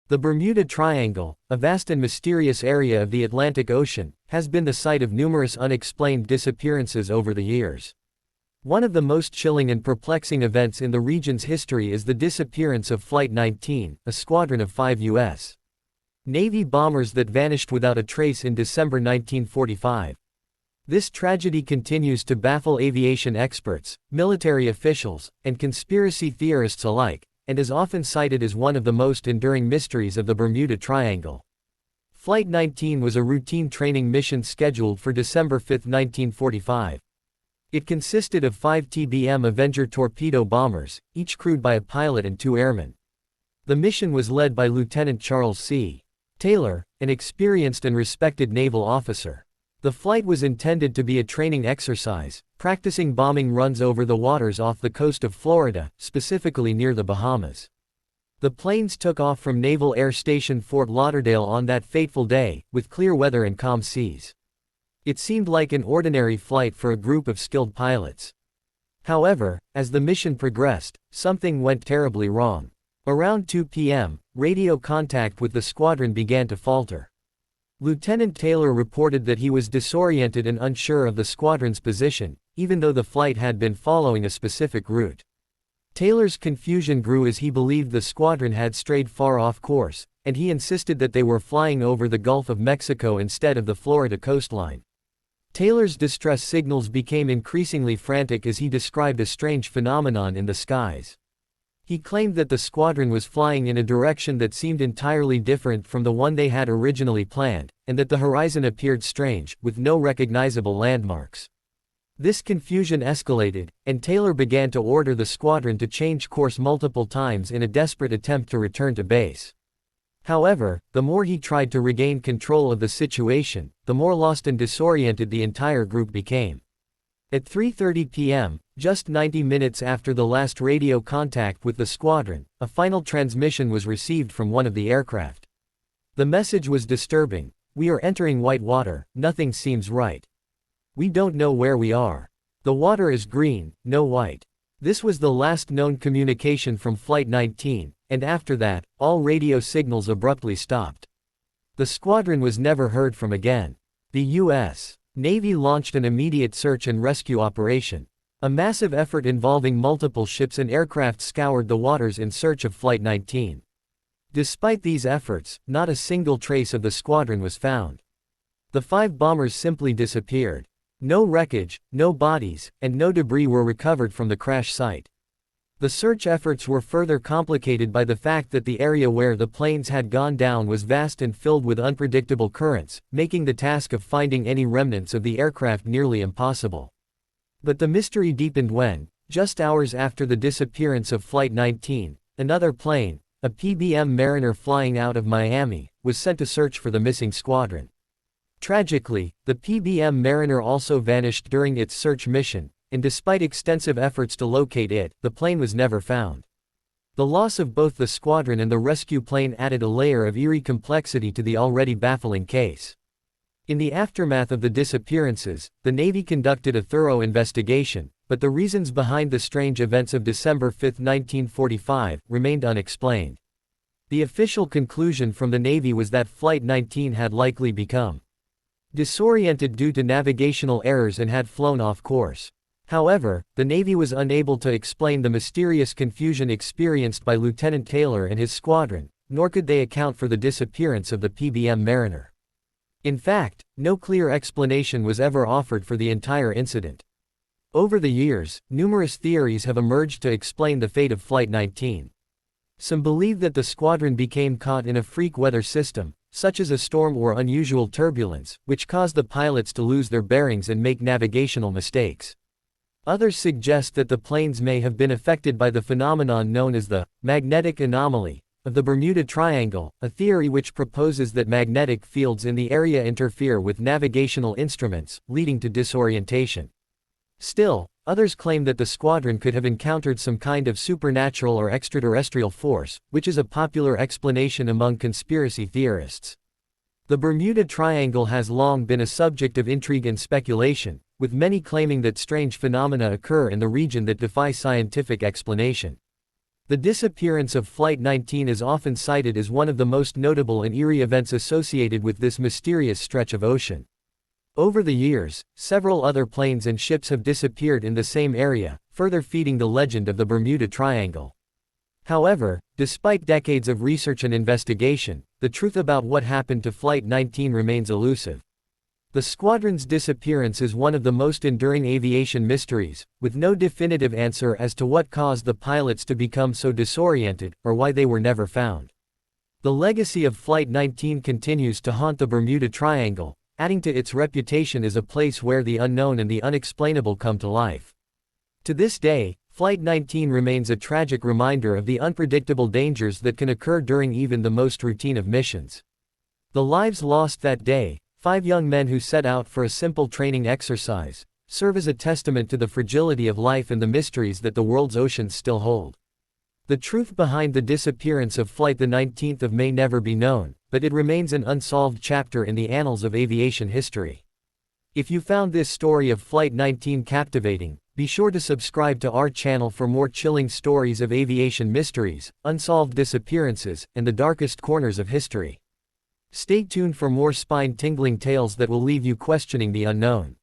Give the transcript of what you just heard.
The Bermuda Triangle, a vast and mysterious area of the Atlantic Ocean, has been the site of numerous unexplained disappearances over the years. One of the most chilling and perplexing events in the region's history is the disappearance of Flight 19, a squadron of 5 U.S. Navy bombers that vanished without a trace in December 1945. This tragedy continues to baffle aviation experts, military officials, and conspiracy theorists alike, and is often cited as one of the most enduring mysteries of the Bermuda Triangle. Flight 19 was a routine training mission scheduled for December 5, 1945. It consisted of 5 TBM Avenger torpedo bombers, each crewed by a pilot and 2 airmen. The mission was led by Lieutenant Charles C. Taylor, an experienced and respected naval officer. The flight was intended to be a training exercise, practicing bombing runs over the waters off the coast of Florida, specifically near the Bahamas. The planes took off from Naval Air Station Fort Lauderdale on that fateful day, with clear weather and calm seas. It seemed like an ordinary flight for a group of skilled pilots. However, as the mission progressed, something went terribly wrong. Around 2 p.m., radio contact with the squadron began to falter. Lieutenant Taylor reported that he was disoriented and unsure of the squadron's position, even though the flight had been following a specific route. Taylor's confusion grew as he believed the squadron had strayed far off course, and he insisted that they were flying over the Gulf of Mexico instead of the Florida coastline. Taylor's distress signals became increasingly frantic as he described a strange phenomenon in the skies. He claimed that the squadron was flying in a direction that seemed entirely different from the one they had originally planned, and that the horizon appeared strange, with no recognizable landmarks. This confusion escalated, and Taylor began to order the squadron to change course multiple times in a desperate attempt to return to base. However, the more he tried to regain control of the situation, the more lost and disoriented the entire group became. At 3:30 p.m., just 90 minutes after the last radio contact with the squadron, a final transmission was received from one of the aircraft. The message was disturbing. "We are entering white water, nothing seems right. We don't know where we are. The water is green, no white." This was the last known communication from Flight 19, and after that, all radio signals abruptly stopped. The squadron was never heard from again. The U.S. Navy launched an immediate search and rescue operation. A massive effort involving multiple ships and aircraft scoured the waters in search of Flight 19. Despite these efforts, not a single trace of the squadron was found. The 5 bombers simply disappeared. No wreckage, no bodies, and no debris were recovered from the crash site. The search efforts were further complicated by the fact that the area where the planes had gone down was vast and filled with unpredictable currents, making the task of finding any remnants of the aircraft nearly impossible. But the mystery deepened when, just hours after the disappearance of Flight 19, another plane, a PBM Mariner flying out of Miami, was sent to search for the missing squadron. Tragically, the PBM Mariner also vanished during its search mission, and despite extensive efforts to locate it, the plane was never found. The loss of both the squadron and the rescue plane added a layer of eerie complexity to the already baffling case. In the aftermath of the disappearances, the Navy conducted a thorough investigation, but the reasons behind the strange events of December 5, 1945, remained unexplained. The official conclusion from the Navy was that Flight 19 had likely become disoriented due to navigational errors and had flown off course. However, the Navy was unable to explain the mysterious confusion experienced by Lieutenant Taylor and his squadron, nor could they account for the disappearance of the PBM Mariner. In fact, no clear explanation was ever offered for the entire incident. Over the years, numerous theories have emerged to explain the fate of Flight 19. Some believe that the squadron became caught in a freak weather system, such as a storm or unusual turbulence, which caused the pilots to lose their bearings and make navigational mistakes. Others suggest that the planes may have been affected by the phenomenon known as the magnetic anomaly of the Bermuda Triangle, a theory which proposes that magnetic fields in the area interfere with navigational instruments, leading to disorientation. Still, others claim that the squadron could have encountered some kind of supernatural or extraterrestrial force, which is a popular explanation among conspiracy theorists. The Bermuda Triangle has long been a subject of intrigue and speculation, with many claiming that strange phenomena occur in the region that defy scientific explanation. The disappearance of Flight 19 is often cited as one of the most notable and eerie events associated with this mysterious stretch of ocean. Over the years, several other planes and ships have disappeared in the same area, further feeding the legend of the Bermuda Triangle. However, despite decades of research and investigation, the truth about what happened to Flight 19 remains elusive. The squadron's disappearance is one of the most enduring aviation mysteries, with no definitive answer as to what caused the pilots to become so disoriented, or why they were never found. The legacy of Flight 19 continues to haunt the Bermuda Triangle, adding to its reputation as a place where the unknown and the unexplainable come to life. To this day, Flight 19 remains a tragic reminder of the unpredictable dangers that can occur during even the most routine of missions. The lives lost that day, 5 young men who set out for a simple training exercise, serve as a testament to the fragility of life and the mysteries that the world's oceans still hold. The truth behind the disappearance of Flight 19 may never be known, but it remains an unsolved chapter in the annals of aviation history. If you found this story of Flight 19 captivating, be sure to subscribe to our channel for more chilling stories of aviation mysteries, unsolved disappearances, and the darkest corners of history. Stay tuned for more spine-tingling tales that will leave you questioning the unknown.